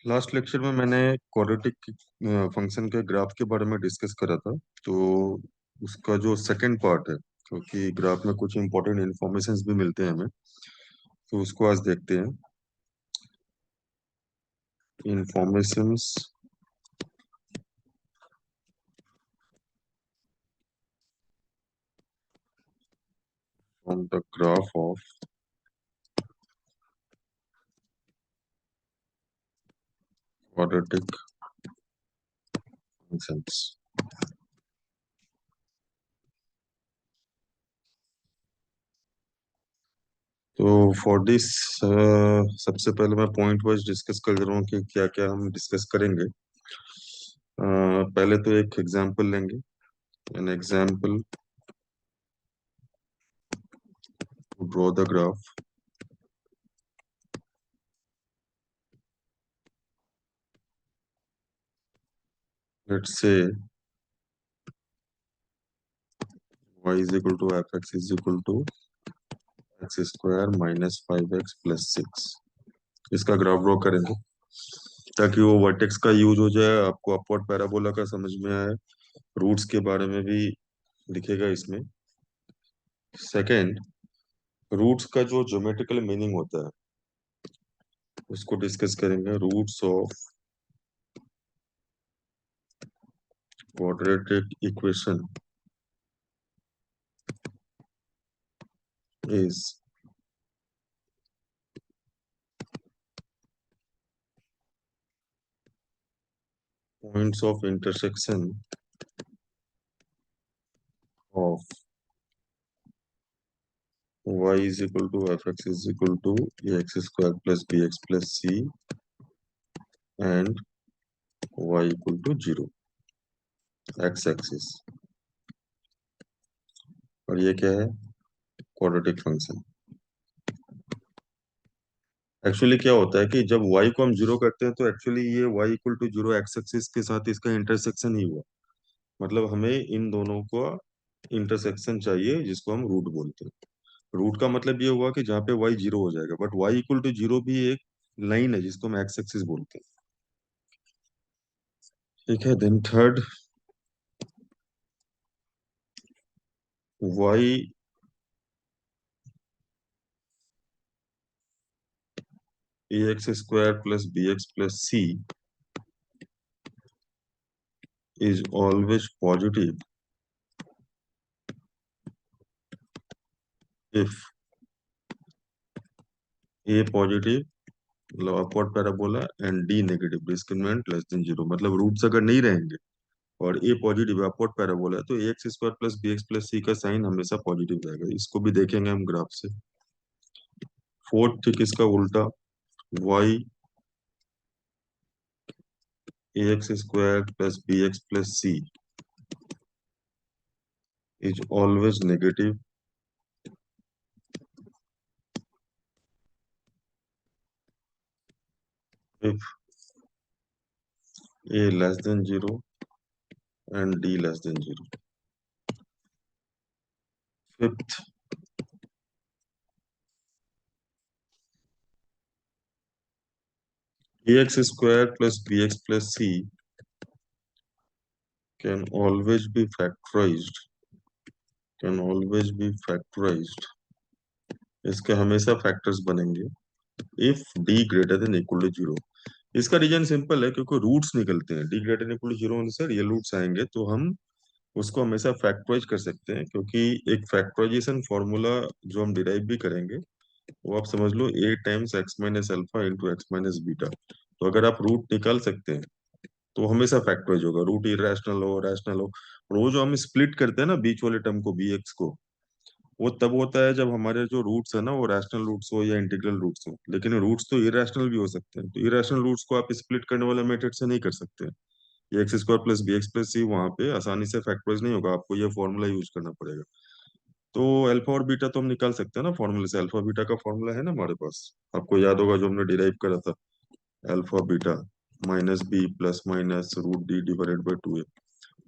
Last lecture में मैंने quadratic function के ग्राफ के बारे में डिस्कस करा था। तो उसका जो सेकंड पार्ट है, क्योंकि ग्राफ में कुछ इंपॉर्टेंट इंफॉर्मेशंस भी मिलते हैं हमें, तो उसको आज देखते हैं। Informations from the graph of quadratic functions. तो फॉर दिस सबसे पहले मैं पॉइंट वाइज डिस्कस कर रहा हूँ कि क्या क्या हम डिस्कस करेंगे। पहले तो एक एग्जांपल लेंगे। An example to draw the graph. Let's say y is equal to fx is equal to x square minus 5x plus 6। इसका ग्राफ ड्रॉ करेंगे ताकि वो वर्टेक्स का यूज हो जाए, आपको अपवर्ड पैराबोला का समझ में आए। रूट्स के बारे में भी लिखेगा इसमें। सेकंड, रूट्स का जो ज्योमेट्रिकल मीनिंग होता है उसको डिस्कस करेंगे। Roots of quadratic equation is points of intersection of y is equal to fx is equal to ax square plus bx plus c and y equal to 0 x axis. और ये क्या है? Quadratic function. Actually क्या होता है कि जब y को हम जीरो करते हैं तो एक्चुअली ये y equal to zero x axis के साथ इसका इंटरसेक्शन ही हुआ। मतलब हमें इन दोनों का इंटरसेक्शन चाहिए, जिसको हम रूट बोलते हैं। रूट का मतलब ये हुआ कि जहाँ पे y जीरो हो जाएगा, but y equal to zero भी एक लाइन है जिसको हम एक्स एक्सिस बोलते हैं। ठीक है। Then third, y A x square plus B x plus C is always positive if A positive, मतलब upward parabola, and D negative, discriminant less than zero. मतलब रूट्स अगर नहीं रहेंगे और ए पॉजिटिव अपवर्ड पैराबोला है तो ए x square plus B x plus सी का sign हमेशा पॉजिटिव रहेगा। इसको भी देखेंगे हम ग्राफ से। फोर्थ, ठीक इसका उल्टा, y a x square plus B x plus C is always negative if a less than zero and D less than zero. Fifth, a x square plus B x plus c can always be factorised, can always be factorised, इसके हमेशा factors बनेंगे if D greater than equal to zero. इसका reason simple है, क्योंकि roots निकलते हैं D greater than equal to zero होने से रियल रूट्स आएंगे, तो हम उसको हमेशा फैक्टराइज कर सकते हैं। क्योंकि एक फैक्टराइजेशन फॉर्मूला जो हम डिराइव भी करेंगे वो आप समझ लो A times x minus alpha into x minus beta. तो अगर आप रूट निकाल सकते हैं तो हमेशा फैक्टराइज होगा, रूट इरेशनल हो रैशनल हो। और वो जो हम स्प्लिट करते हैं ना बीच वाले टर्म को, बी एक्स को, वो तब होता है जब हमारे जो रूट्स है ना वो रैशनल रूट्स हो या इंटीग्रल रूट्स हो। लेकिन रूट्स तो इरेशनल भी हो सकते हैं, तो इरेशनल रूट्स को आप स्प्लिट करने वाले मेथड से नहीं कर सकते। ये X square plus B x plus C वहां पे आसानी से फैक्टराइज नहीं होगा, आपको ये फॉर्मूला यूज करना पड़ेगा। तो अल्फा और बीटा तो हम निकाल सकते हैं ना फॉर्मूले से। अल्फा बीटा का फॉर्मूला है ना हमारे पास, आपको याद होगा जो हमने डिराइव करा था। Alpha beta minus B plus minus root D divided by two A.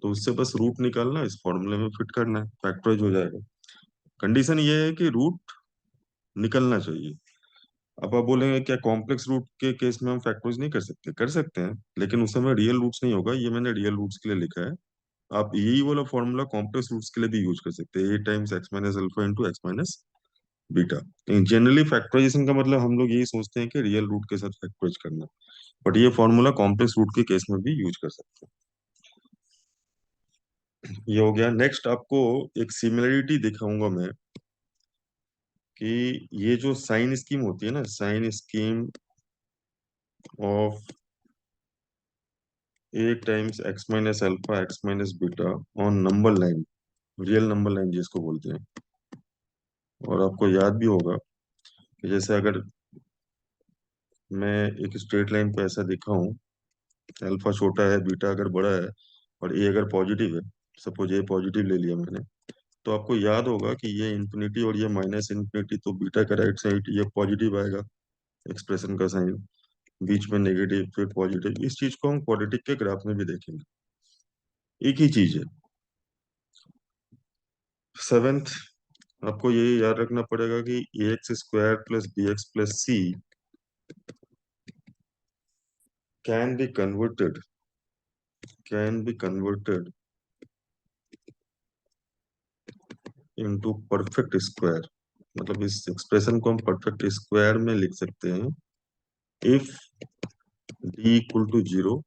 तो उससे बस रूट निकालना, इस फॉर्मूले में फिट करना है, फैक्टराइज हो जाएगा। कंडीशन ये है कि रूट निकलना चाहिए। अब आप बोलेंगे क्या कॉम्प्लेक्स रूट के केस में हम फैक्टराइज नहीं कर सकते? कर सकते हैं, लेकिन उस समय रियल रूट्स नहीं होगा। ये मैंने रियल रूट्स के लिए लिखा है। आप यही वाला फॉर्मूला कॉम्प्लेक्स रूट्स के लिए भी यूज कर सकते हैं, a times x minus alpha into x minus beta. Generally factorization का मतलब हम लोग यही सोचते हैं कि रियल रूट के साथ फैक्टराइज करना, बट ये फॉर्मूला कॉम्प्लेक्स रूट के केस में भी यूज कर सकते हैं। ये हो गया। नेक्स्ट आपको एक सिमिलरिटी दिखाऊंगा मैं कि ये जो साइन स्कीम होती है ना, sign scheme of a times x minus alpha x minus beta on number line, real number line जिसको बोलते हैं। और आपको याद भी होगा कि जैसे अगर मैं एक स्ट्रेट लाइन पे ऐसा दिखाऊं, अल्फा छोटा है बीटा अगर बड़ा है और ए अगर पॉजिटिव है, सपोज ए पॉजिटिव ले लिया मैंने, तो आपको याद होगा कि ये इंफिनिटी और ये माइनस इंफिनिटी, तो बीटा का राइट साइड ये पॉजिटिव आएगा, एक्सप्रेशन का साइन, बीच में नेगेटिव फिर पॉजिटिव। इस चीज को हम क्वाड्रेटिक के ग्राफ में भी देखेंगे, एक ही चीज है। सेवेंथ, आपको ये याद रखना पड़ेगा कि a x square plus B x plus c can be converted, can be converted into perfect square. मतलब इस एक्सप्रेशन को हम परफेक्ट स्क्वायर में लिख सकते हैं if D equal to zero.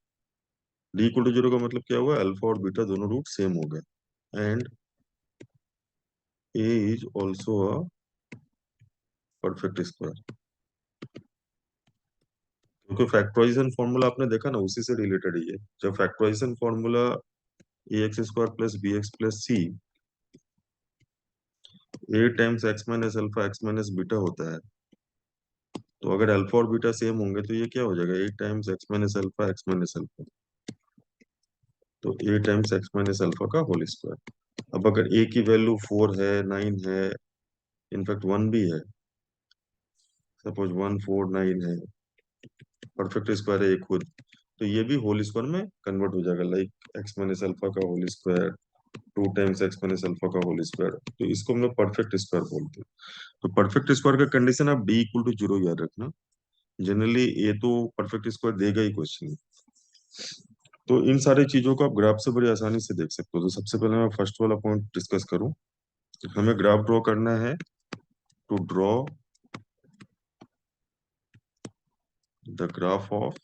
D equal to zero का मतलब क्या हुआ? अल्फा और बीटा दोनों रूट सेम हो गए, and a is also a perfect square. क्योंकि फैक्टराइजेशन फॉर्मूला आपने देखा ना, उसी से रिलेटेड ही है। जब factorization formula a x square plus B x plus c a times x minus alpha x minus beta होता है, तो अगर अल्फा और बीटा सेम होंगे तो ये क्या हो जाएगा? A times x minus alpha x minus alpha, तो a times x minus alpha का होल स्क्वायर। अब अगर ए की वैल्यू 4 है, 9 है, इनफैक्ट 1 भी है, सपोज 1 4 9 है, परफेक्ट स्क्वायर है एक खुद, तो ये भी होल स्क्वायर में कन्वर्ट हो जाएगा, लाइक एक्स माइनस अल्फा का whole square, 2 times x minus alpha का होल स्क्वायर। तो इसको हम लोग परफेक्ट स्क्वायर बोलते हैं। तो परफेक्ट स्क्वायर का कंडीशन आप डी इक्वल टू जीरो याद रखना। जनरली ये तो परफेक्ट स्क्वायर देगा ही क्वेश्चन में। तो इन सारी चीजों को आप ग्राफ से बड़ी आसानी से देख सकते हो। तो सबसे पहले मैं फर्स्ट वाला पॉइंट डिस्कस करूं, हमें ग्राफ ड्रॉ करना है। To draw the graph of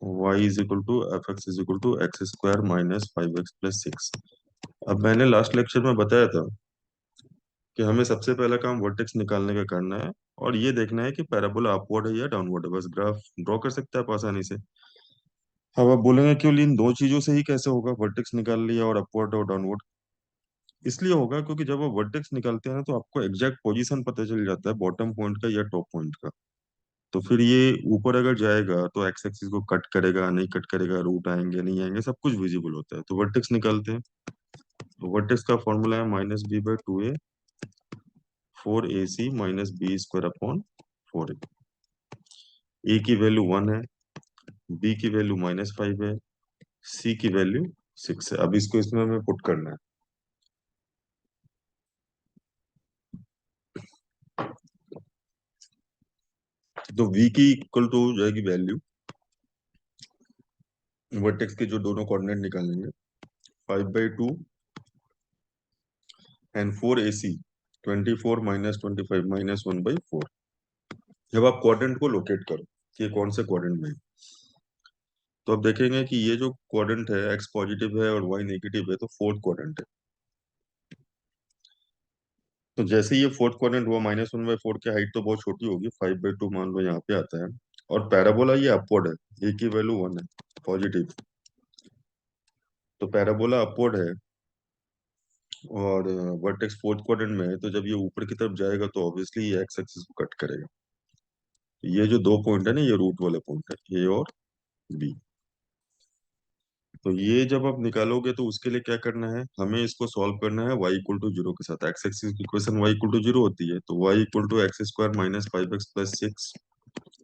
y is equal to f x is equal to x square minus 5x plus 6। अब मैंने लास्ट लेक्चर में बताया था कि हमें सबसे पहला काम वर्टेक्स निकालने का करना है, और ये देखना है कि पैराबोला अपवर्ड है या डाउनवर्ड है। बस ग्राफ ड्रॉ कर सकते हैं आप आसानी से। अब आप बोलेंगे क्यों इन दो चीजों से ही कैसे होगा? वर्टेक्स निकाल लिया और अपवर्ड और डाउनवर्ड। इसलिए होगा क्योंकि जब आप वर्टेक्स निकालते हैं ना, तो आपको एग्जैक्ट पोजीशन पता चल जाता है बॉटम पॉइंट का या टॉप पॉइंट का। तो फिर ये ऊपर अगर जाएगा तो एक्स एक्सिस को कट करेगा नहीं कट करेगा, रूट आएंगे नहीं आएंगे, सब कुछ विजिबल होता है। तो वर्टेक्स निकालते हैं। तो वर्टेक्स का फॉर्मूला है minus b by two a 4ac minus b square upon 4a। A की वैल्यू 1 है, बी की वैल्यू -5 है, सी की वैल्यू 6 है। अब इसको इसमें हमें पुट करना है। तो v की इक्वल टू हो जाएगी वैल्यू, वर्टेक्स के जो दोनों कोऑर्डिनेट निकालेंगे, 5/2 एंड 4ac, 24 माइनस 25 माइनस 1/4। जब आप क्वाड्रेंट को लोकेट करो कि ये कौन से क्वाड्रेंट में है, तो आप देखेंगे कि ये जो क्वाड्रेंट है एक्स पॉजिटिव है और वाई नेगेटिव है, तो फोर्थ क्वाड्रेंट है। तो जैसे ही ये फोर्थ क्वाड्रेंट हुआ, -1/4 की हाइट तो बहुत छोटी होगी, 5/2 मान लो यहाँ पे आता है। और पैराबोला ये अपवर्ड है, ए की वैल्यू 1 है, पॉजिटिव। तो पैराबोला अपवर्ड है और वर्टेक्स फोर्थ क्वाड्रेंट में है, तो जब ये ऊपर की तरफ जाएगा तो ऑब्वियसली ये एक्स एक्सिस को कट करेगा। तो ये जो दो पॉइंट है ना, ये रूट वाले पॉइंट है, ए और बी। तो ये जब आप निकालोगे तो उसके लिए क्या करना है, हमें इसको सॉल्व करना है y इक्वल टू जीरो के साथ। एक्स एक्सिस की equation y equal to zero होती है, तो y equal to x square minus 5x plus 6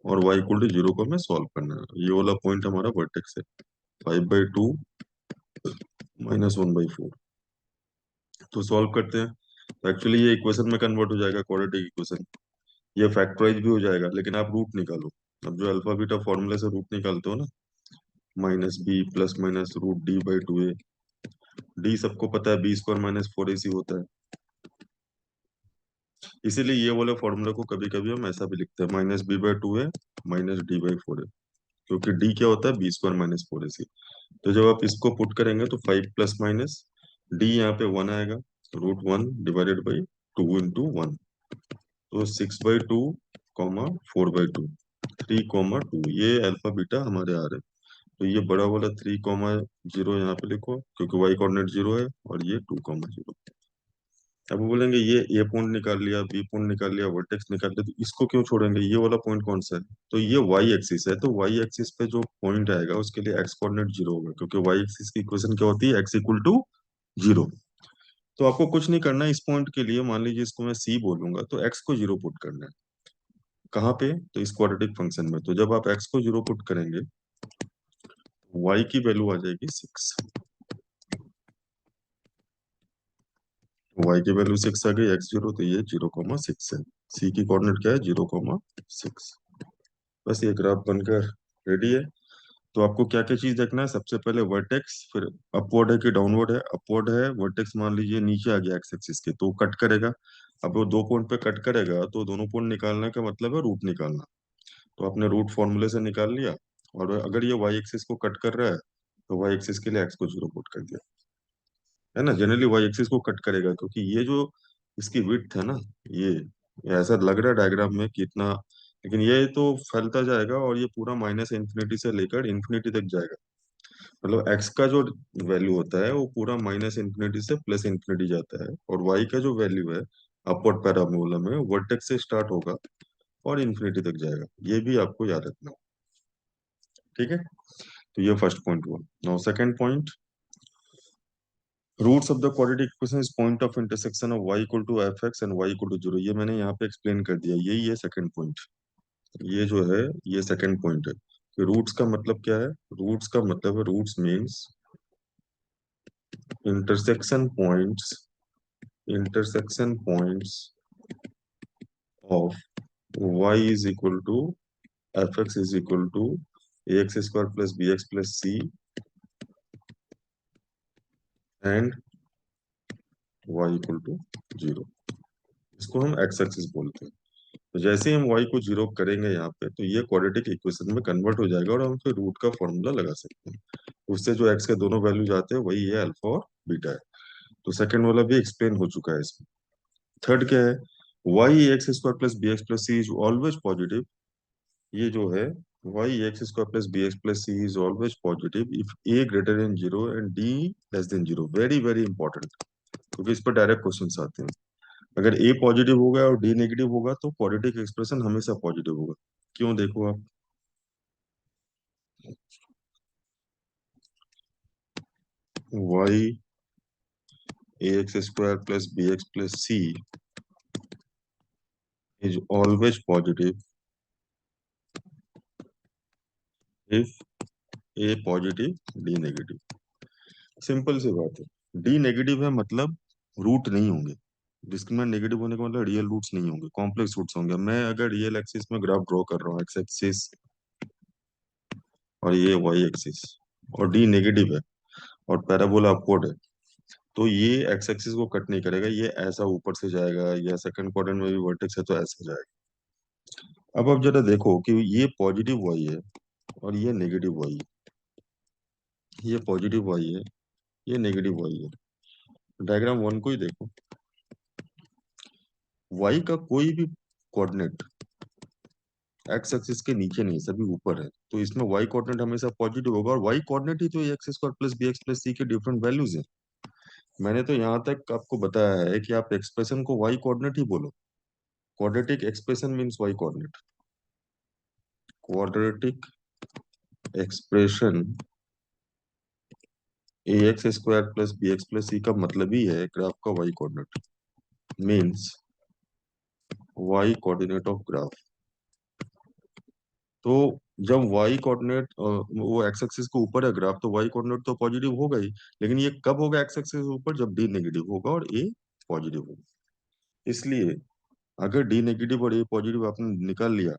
और y इक्वल टू जीरो को हमें सॉल्व करना है। ये वाला पॉइंट हमारा वर्टेक्स है, 5/2 -1/4। तो सॉल्व करते हैं, तो एक्चुअली ये इक्वेशन में कन्वर्ट हो जाएगा, क्वाड्रेटिक इक्वेशन। ये फैक्टराइज भी हो जाएगा, लेकिन आप रूट निकालो। अब जो अल्फा बीटा फॉर्मूले से रूट निकालते हो ना, minus B plus minus root D by two a. D सबको पता है, b square minus four a c होता है। इसीलिए ये वाले फॉर्मूले को कभी कभी हम ऐसा भी लिखते हैं, माइनस बी बाई टू है माइनस डी बाई फोर है, क्योंकि डी क्या होता है, b square minus four a सी। तो जब आप इसको पुट करेंगे तो फाइव प्लस माइनस डी यहाँ पे वन आएगा, root one divided by two into one. तो six by two comma four by two, three comma two, ये अल्फा बीटा हमारे आ रहे हैं। तो ये बड़ा वाला थ्री कॉमा जीरो यहाँ पे लिखो, क्योंकि वाई कोऑर्डिनेट जीरो है, और ये टू कॉमा जीरो। अब वो बोलेंगे ये ए पॉइंट निकाल लिया, बी पॉइंट निकाल लिया, वर्टेक्स निकाल लिया, तो इसको क्यों छोड़ेंगे, ये वाला पॉइंट कौन सा है? तो ये वाई एक्सिस है, तो वाई एक्सिस पे जो पॉइंट आएगा उसके लिए एक्स कोऑर्डिनेट जीरो होगा, क्योंकि वाई एक्सिस की इक्वेशन क्या होती है, एक्स इक्वल टू जीरो। तो आपको कुछ नहीं करना है इस पॉइंट के लिए, मान लीजिए इसको मैं सी बोलूंगा, तो एक्स को जीरो पुट करना है। कहाँ पे? तो इस क्वाड्रेटिक फंक्शन में। तो जब आप एक्स को जीरो पुट करेंगे, वाई की वैल्यू आ जाएगी सिक्स। वाई की वैल्यू सिक्स आ गई, एक्स जीरो, तो ये जीरो कॉमा सिक्स है। सी की कोऑर्डिनेट क्या है, जीरो कॉमा सिक्स। बस ये ग्राफ बनकर रेडी है। तो आपको क्या क्या चीज देखना है, सबसे पहले वर्टेक्स, फिर अपवर्ड है कि डाउनवर्ड है। अपवर्ड है, वर्टेक्स मान लीजिए नीचे आ गया एक्स एक्सिस के, तो कट करेगा। अब वो दो पॉइंट पे कट करेगा, तो दोनों पॉइंट निकालने का मतलब है रूट निकालना। तो आपने रूट फॉर्मूले से निकाल लिया। और अगर ये वाई एक्सिस को कट कर रहा है, तो वाई एक्सिस के लिए एक्स को जीरो पुट कर दिया, है ना। जनरली वाई एक्सिस को कट करेगा, क्योंकि ये जो इसकी विड्थ है ना, ये ऐसा लग रहा है डायग्राम में कि इतना, लेकिन ये तो फैलता जाएगा, और ये पूरा माइनस इन्फिनिटी से लेकर इन्फिनिटी तक जाएगा। मतलब एक्स का जो वैल्यू होता है वो पूरा माइनस इन्फिनिटी से प्लस इन्फिनिटी जाता है, और वाई का जो वैल्यू है अपवर्ड पैराबोला में, वर्टेक्स से स्टार्ट होगा और इन्फिनिटी तक जाएगा। ये भी आपको याद रखना हो, ठीक है। तो ये फर्स्ट पॉइंट हुआ। Now second point, roots of the quadratic equation is point of intersection of y equal to f x and y equal to zero. ये मैंने यहाँ पे एक्सप्लेन कर दिया, यही है सेकंड पॉइंट। ये जो है, ये सेकंड पॉइंट है कि रूट्स का मतलब क्या है। रूट्स का मतलब है, roots means intersection points, intersection points of y is equal to f x is equal to a x square plus B x plus c and y equal to zero. इसको हम x axis बोलते हैं। तो जैसे ही हम y को zero करेंगे यहाँ पे, तो ये क्वाड्रेटिक इक्वेशन में कन्वर्ट हो जाएगा, और हम फिर रूट का फॉर्मूला लगा सकते हैं। उससे जो x के दोनों वैल्यू जाते हैं वही है अल्फा और बीटा है। तो सेकंड वाला भी एक्सप्लेन हो चुका है इसमें। थर्ड क्या है, y x square plus B x plus C is always positive. ये जो है, y x square plus B x plus C is always positive if a greater than zero and D less than zero. Very very important, क्योंकि इस पर direct question आते हैं। अगर ए positive होगा और डी नेगेटिव होगा, तो क्वाड्रेटिक एक्सप्रेशन हमेशा पॉजिटिव होगा। क्यों, देखो आप, y a x square plus B x plus C is always positive if A positive d negative. Simple सी बात है। डी नेगेटिव है मतलब रूट नहीं होंगे। डिस्क्रिमिनेंट नेगेटिव होने का मतलब रियल रूट्स नहीं होंगे, कॉम्प्लेक्स रूट्स होंगे। मैं अगर रियल एक्सिस में ग्राफ ड्रॉ कर रहा हूँ, एक्स एक्सिस, और ये वाई एक्सिस, और डी नेगेटिव है, और पैराबोला अपवर्ड है, तो ये एक्स एक्सिस को कट नहीं करेगा, ये ऐसा ऊपर से जाएगा, या सेकंड क्वाड्रेंट में भी वर्टेक्स है तो ऐसा जाएगा। अब आप जरा देखो कि ये पॉजिटिव वाई है और ये नेगेटिव वाई है। ये पॉजिटिव वाई है, ये नेगेटिव वाई है। डायग्राम वन को ही देखो, वाई का कोई भी कोऑर्डिनेट एक्स एक्सिस के नीचे नहीं, सभी ऊपर है, तो इसमें वाई कोऑर्डिनेट हमेशा पॉजिटिव होगा, और वाई कोऑर्डिनेट ही तो x square plus B x plus c के डिफरेंट वैल्यूज है। मैंने तो यहाँ तक आपको बताया है कि आप एक्सप्रेशन को वाई कोऑर्डिनेट ही बोलो। Quadratic expression means y coordinate. Quadratic expression a x square plus B x plus सी का मतलब ही है ग्राफ का y coordinate, means y coordinate of graph. तो जब वाई कोऑर्डिनेट वो एक्स एक्सिस के ऊपर है ग्राफ, तो वाई कोऑर्डिनेट तो पॉजिटिव होगा ही। लेकिन ये कब होगा एक्स एक्सिस के ऊपर, जब डी नेगेटिव होगा और ए पॉजिटिव होगा। इसलिए अगर डी नेगेटिव और ए पॉजिटिव आपने निकाल लिया,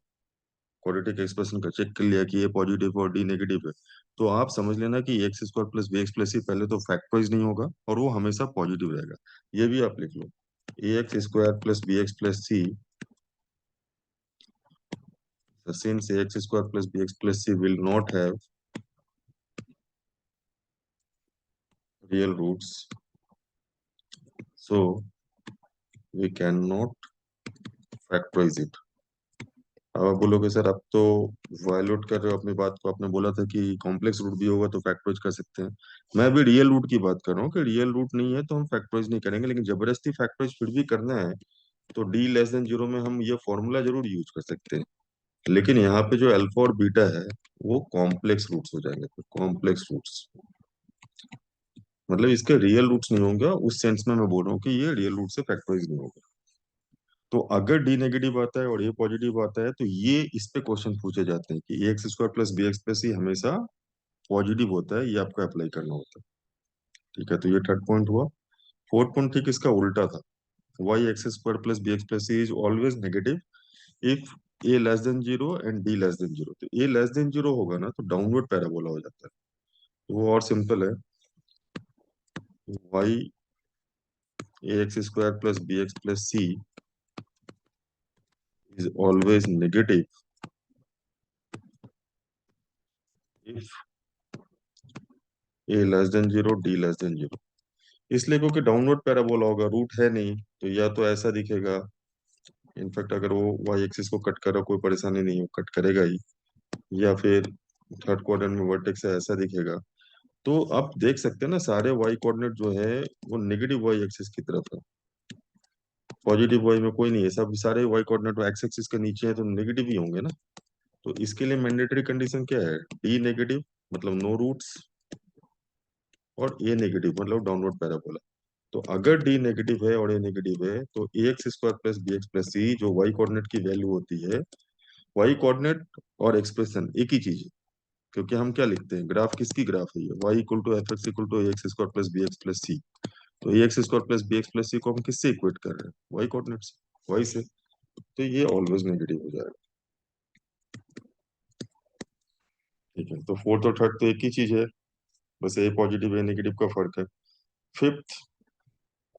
क्वाड्रेटिक एक्सप्रेशन का चेक कर लिया कि ए पॉजिटिव और डी नेगेटिव है, तो आप समझ लेना कि x square plus B x plus c पहले तो फैक्टराइज नहीं होगा और वो हमेशा पॉजिटिव रहेगा। ये भी आप लिख लो, a x square plus B x plus c, since ax square plus bx plus c will not have real roots, so we cannot factorize it। अब आप बोलोगे सर आप तो वायलेट कर रहे हो अपनी बात को, आपने बोला था कि कॉम्प्लेक्स रूट भी होगा तो फैक्टराइज कर सकते हैं। मैं भी रियल रूट की बात कर रहा हूँ कि रियल रूट नहीं है तो हम फैक्टराइज नहीं करेंगे, लेकिन जबरदस्ती फैक्टराइज फिर भी करना है तो डी लेस देन जीरो में हम ये फॉर्मूला जरूर यूज कर सकते हैं। लेकिन यहाँ पे जो अल्फा और बीटा है वो कॉम्प्लेक्स रूट्स हो जाएंगे, कॉम्प्लेक्स रूट्स, मतलब इसके रियल रूट्स नहीं होंगे, उस सेंस में मैं बोल रहा हूँ कि ये रियल रूट से फैक्टराइज नहीं होगा। तो अगर डी नेगेटिव आता है और ए पॉजिटिव आता है तो ये इस पे क्वेश्चन पूछे जाते हैं कि a x square plus B x plus c हमेशा पॉजिटिव होता है, ये आपको अप्लाई करना होता है। ठीक है, तो ये थर्ड पॉइंट हुआ। फोर्थ पॉइंट ठीक इसका उल्टा था, y x square plus B x plus C is always negative if a less than zero and D less than zero. तो ए लेस देन जीरो होगा ना तो डाउनवर्ड पैराबोला हो जाता है। तो वो और सिंपल है, y a x square plus B x plus c is always negative if a less than zero d less than zero. इसलिए क्योंकि डाउनवर्ड पैराबोला होगा, रूट है नहीं, तो या तो ऐसा दिखेगा, इनफैक्ट अगर वो वाई एक्सिस को कट कर रहा कोई परेशानी नहीं हो, कट करेगा ही, या फिर थर्ड क्वाड्रेंट में वर्टेक्स है ऐसा दिखेगा। तो आप देख सकते हैं ना सारे वाई कोऑर्डिनेट जो है वो नेगेटिव वाई एक्सिस की तरफ है, पॉजिटिव वाई में कोई नहीं है, सब सारे वाई कोऑर्डिनेट एक्स एक्सिस के नीचे है तो नेगेटिव ही होंगे ना। तो इसके लिए मैंडेटरी कंडीशन क्या है, डी नेगेटिव मतलब नो रूट्स, और ए नेगेटिव मतलब डाउनवर्ड पैराबोला। तो अगर डी नेगेटिव है और ए नेगेटिव है तो ए x square plus B x plus c जो वाई कोऑर्डिनेट की वैल्यू होती है, वाई कोऑर्डिनेट और एक्सप्रेशन एक ही चीज है। क्योंकि हम क्या लिखते हैं, ग्राफ किसकी ग्राफ है ये, y equal to f x equal to a x square plus B x plus c. तो ए x square plus B x plus c को हम किससे इक्वेट कर रहे हैं, वाई कोऑर्डिनेट से, वाई से। तो ये ऑलवेज नेगेटिव हो जाएगा। ठीक है, तो फोर्थ और थर्ड तो एक ही चीज है, बस ए पॉजिटिव ए नेगेटिव का फर्क है। फिफ्थ,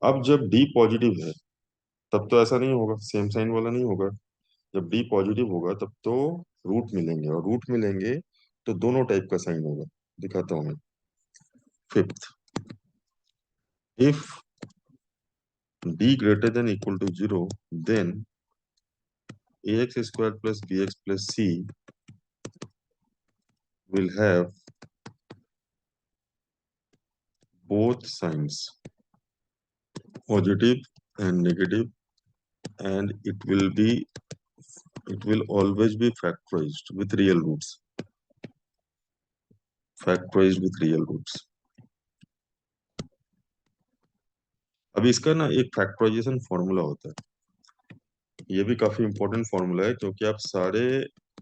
अब जब डी पॉजिटिव है तब तो ऐसा नहीं होगा, सेम साइन वाला नहीं होगा। जब डी पॉजिटिव होगा तब तो रूट मिलेंगे, और रूट मिलेंगे तो दोनों टाइप का साइन होगा, दिखाता हूं मैं। Fifth, if D greater than equal to zero then a x square plus B x plus c will have both signs positive and negative, and it will always be factorized with real roots, factorized with real roots। अब इसका ना एक factorisation formula होता है, ये भी काफी important formula है, क्योंकि आप सारे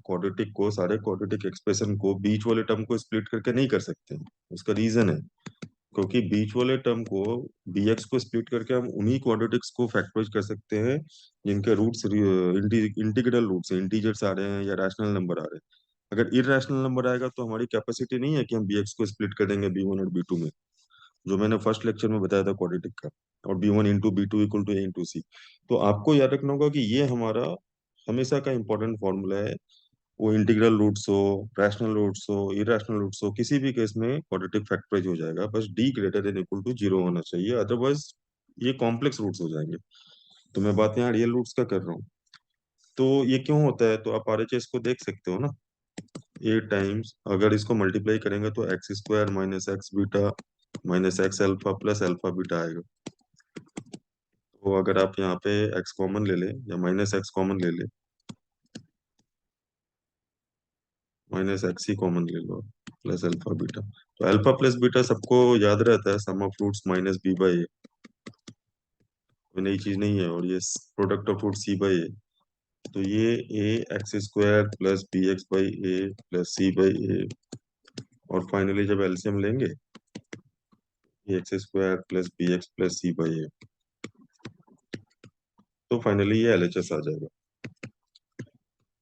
क्वाड्रेटिक एक्सप्रेशन को बीच वाले टर्म को स्प्लिट करके नहीं कर सकते हैं। उसका रीजन है, क्योंकि बीच वाले टर्म को bx को स्प्लिट करके हम उन्हीं क्वाड्रेटिक्स को फैक्टराइज कर सकते हैं जिनके रूट्स इंटीग्रल रूट्स इंटीजर्स आ रहे हैं या रैशनल नंबर आ रहे हैं। अगर इरेशनल नंबर आएगा तो हमारी कैपेसिटी नहीं है कि हम bx को स्प्लिट कर देंगे b1 और b2 में, जो मैंने फर्स्ट लेक्चर में बताया था क्वाड्रेटिक का, और b1 into b two equal to a into c. तो आपको याद रखना होगा कि ये हमारा हमेशा का इंपॉर्टेंट फॉर्मूला है। वो इंटीग्रल रूट्स हो, रैशनल रूट्स हो, इरेशनल रूट्स हो, किसी भी केस में क्वाड्रेटिक फैक्टराइज हो जाएगा, बस D greater than equal to zero होना चाहिए, अदरवाइज ये कॉम्प्लेक्स रूट्स हो जाएंगे। तो मैं बात यहाँ रियल रूट्स का कर रहा हूँ। तो ये क्यों होता है, तो आप आरएचएस को देख सकते हो ना, ए टाइम्स अगर इसको मल्टीप्लाई करेंगे तो x square minus x beta minus x alpha plus alpha beta आएगा। तो अगर आप यहाँ पे एक्स कॉमन ले लें या माइनस एक्स कॉमन ले लें, माइनस एक्स ही कॉमन ले लो प्लस अल्फा बीटा, तो अल्फा प्लस बीटा सबको याद रहता है, sum of roots minus b by a, कोई नई चीज नहीं है, और ये product of root c by a. तो ये a x square plus B x by a plus c by a, और फाइनली जब एलसीएम लेंगे a x square plus B x plus c by a. तो फाइनली ये LHS आ जाएगा।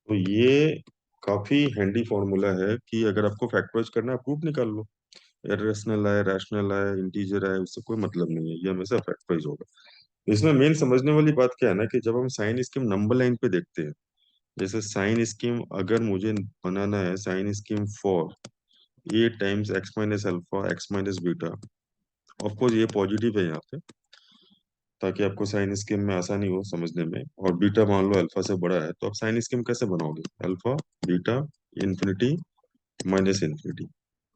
तो ये काफी हैंडी फॉर्मूला है कि अगर आपको फैक्टराइज करना है, प्रूफ निकाल लो। इरेशनल है, रैशनल है, इंटीजर है, उससे कोई मतलब नहीं है, ये हमेशा फैक्टराइज होगा। इसमें मेन समझने वाली बात क्या है ना, कि जब हम साइन स्कीम नंबर लाइन पे देखते हैं, जैसे साइन स्कीम अगर मुझे बनाना है, sign scheme for a times x minus alpha x minus beta, of course ये पॉजिटिव है यहाँ पे, ताकि आपको साइन स्कीम में आसानी हो समझने में, और बीटा मान लो अल्फा से बड़ा है, तो आप साइन स्कीम कैसे बनाओगे, alpha beta infinity minus infinity.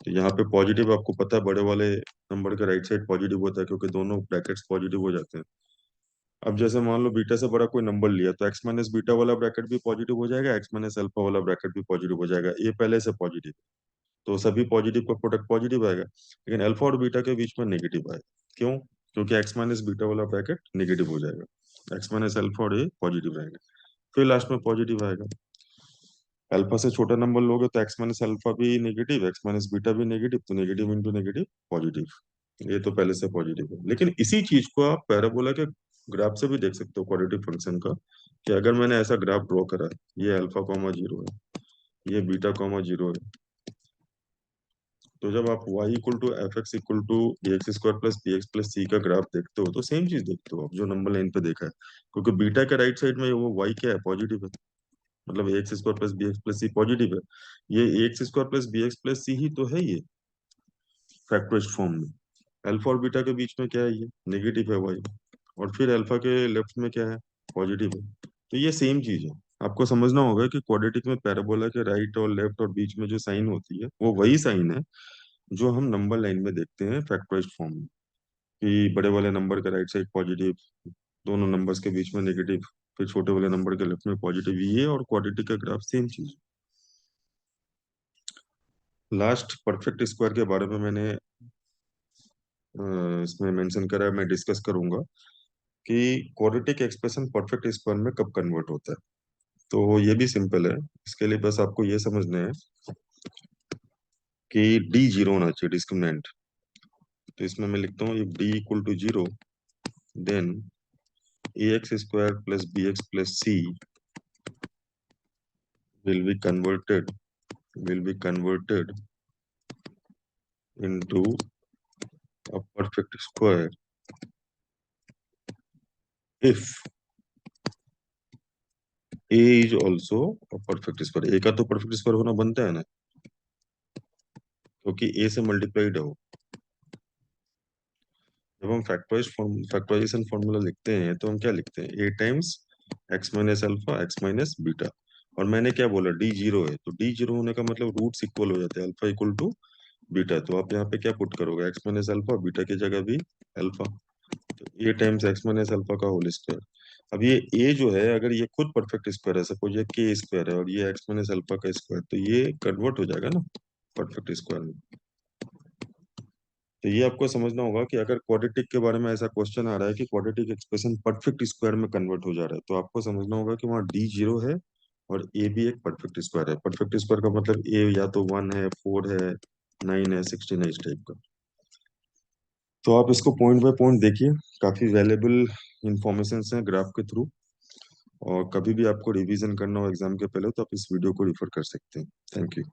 तो यहाँ पे पॉजिटिव आपको पता है, बड़े वाले नंबर का राइट साइड पॉजिटिव होता है, क्योंकि दोनों ब्रैकेट्स पॉजिटिव हो जाते हैं। अब जैसे मान लो बीटा से बड़ा कोई नंबर लिया, तो एक्स माइनस बीटा वाला ब्रैकेट भी पॉजिटिव हो जाएगा, एक्स माइनस अल्फा वाला ब्रैकेट भी पॉजिटिव हो जाएगा, ये पहले से पॉजिटिव, तो सभी पॉजिटिव का प्रोडक्ट पॉजिटिव आएगा। लेकिन अल्फा और बीटा के बीच में नेगेटिव आएगा, क्यों? क्योंकि एक्स माइनस बीटा वाला ब्रैकेट नेगेटिव हो जाएगा, एक्स माइनस अल्फा और ये पॉजिटिव रहेगा, फिर लास्ट में पॉजिटिव आएगा। अल्फा से छोटा नंबर लोगे तो एक्स माइनस अल्फा भी नेगेटिव, एक्स माइनस बीटा भी नेगेटिव, तो नेगेटिव इंटू नेगेटिव पॉजिटिव, ये तो पहले से पॉजिटिव है। लेकिन इसी चीज को आप पैराबोला के ग्राफ से भी देख सकते हो, क्वाड्रेटिक फंक्शन का, कि अगर मैंने ऐसा ग्राफ ड्रॉ करा, ये अल्फा कॉमा जीरो है, ये बीटा कॉमा जीरो है, तो जब आप y equal to f x equal to a x square plus B x plus सी का ग्राफ देखते हो, तो सेम चीज देखते हो आप जो नंबर लाइन पे देखा है, क्योंकि बीटा के राइट साइड में वो y क्या है, पॉजिटिव है, मतलब a x square plus B x plus c positive है, ये a x square plus B x plus c ही तो है ये फैक्टराइज्ड फॉर्म में। अल्फा और बीटा के बीच में क्या है, ये नेगेटिव है y, और फिर अल्फा के लेफ्ट में क्या है, पॉजिटिव है। तो ये सेम चीज है, आपको समझना होगा कि क्वाड्रेटिक में पैराबोला के राइट और लेफ्ट और बीच में जो साइन होती है, वो वही साइन है जो हम नंबर लाइन में देखते हैं फैक्टराइज्ड फॉर्म में, कि बड़े वाले नंबर का राइट साइड पॉजिटिव, दोनों नंबर्स के बीच में नेगेटिव, फिर छोटे वाले नंबर के लेफ्ट में पॉजिटिव, ये और क्वाड्रेटिक का ग्राफ सेम चीज। लास्ट परफेक्ट स्क्वायर के बारे में मैंने इसमें मेंशन करा है, मैं डिस्कस करूंगा कि क्वाड्रेटिक एक्सप्रेशन परफेक्ट स्क्वायर में कब कन्वर्ट होता है। तो ये भी सिंपल है, इसके लिए बस आपको ये समझना है कि डी जीरो होना चाहिए, डिस्क्रिमिनेंट। तो इसमें मैं लिखता हूँ if D equal to zero, then a x square plus B x plus c will be converted into a perfect square if a is also a perfect square। a का तो perfect square होना बनता है ना, क्योंकि a से multiplied है वो। जब हम फैक्टराइजेशन फॉर्मूला लिखते हैं, तो हम क्या लिखते हैं, a times x minus alpha x minus beta, और मैंने क्या बोला, डी जीरो है, तो डी जीरो होने का मतलब रूट्स इक्वल हो जाते हैं, अल्फा इक्वल टू बीटा, तो आप यहाँ पे क्या पुट करोगे, एक्स माइनस अल्फा, बीटा की जगह भी अल्फा, तो a times x minus alpha का होल स्क्वायर। अब ये ए जो है, अगर ये खुद परफेक्ट स्क्वायर है, सपोज ये के स्क्वायर है और ये एक्स माइनस अल्फा का स्क्वायर, तो ये कन्वर्ट हो जाएगा ना परफेक्ट स्क्वायर में। तो ये आपको समझना होगा कि अगर क्वाड्रेटिक के बारे में ऐसा क्वेश्चन आ रहा है कि क्वाड्रेटिक एक्सप्रेशन परफेक्ट स्क्वायर में कन्वर्ट हो जा रहा है, तो आपको समझना होगा कि वहाँ डी जीरो है और ए भी एक परफेक्ट स्क्वायर है। परफेक्ट स्क्वायर का मतलब ए या तो 1 है, 4 है, 9 है, 16 है, इस टाइप का। तो आप इसको पॉइंट बाय पॉइंट देखिए, काफी वैल्यूएबल इंफॉर्मेशन है ग्राफ के थ्रू, और कभी भी आपको रिवीजन करना हो एग्जाम के पहले, तो आप इस वीडियो को रिफर कर सकते हैं। Thank you.